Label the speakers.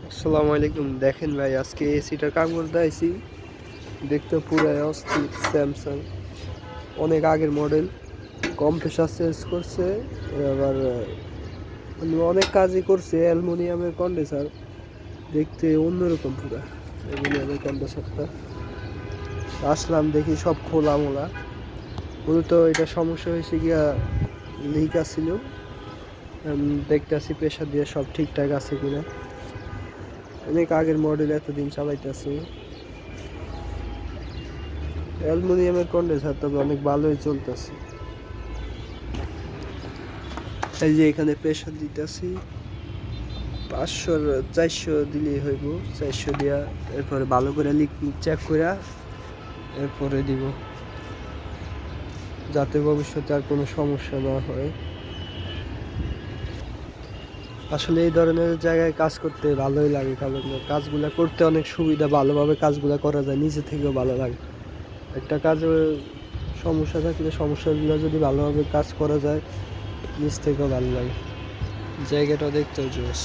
Speaker 1: আসসালামু আলাইকুম। দেখেন ভাই, আজকে এসিটার কাগজ দিয়েছি, দেখতে পুরো অস্থির। স্যামসাং, অনেক আগের মডেল, কম্প্রেসার চেঞ্জ করছে। আবার মানে অনেক কাজই করছে। অ্যালুমিনিয়ামের কন্ডেন্সার, দেখতে অন্যরকম পুরা অ্যালুমিনিয়ামের কন্ডেন্সারটা। আসলাম দেখি সব খোলা মোলা। মূলত এটা সমস্যা হয়েছে গিয়া, লিক আসছিল। দেখতে আসি প্রেশার দিয়ে সব ঠিকঠাক আছে কিনা। অনেক আগের মডেল, এতদিন চালাইতেছি। অ্যালুমিনিয়ামের কন্ডেন্সার, তবে অনেক ভালোই চলতেছে। এই যে এখানে প্রেশার দিতেছি 500 400 দিলেই হইব। 400 দিয়া এরপরে ভালো করে লিক চেক করে এরপরে দিব, যাতে ভবিষ্যতে আর কোনো সমস্যা না হয়। আসলে এই ধরনের জায়গায় কাজ করতে ভালোই লাগে, কারণ কাজগুলো করতে অনেক সুবিধা, ভালোভাবে কাজগুলো করা যায়, নিজে থেকেও ভালো লাগে। একটা কাজে সমস্যা থাকলে সমস্যাগুলো যদি ভালোভাবে কাজ করা যায়, নিজ থেকেও ভালো লাগে। জায়গাটা দেখতেও জোস।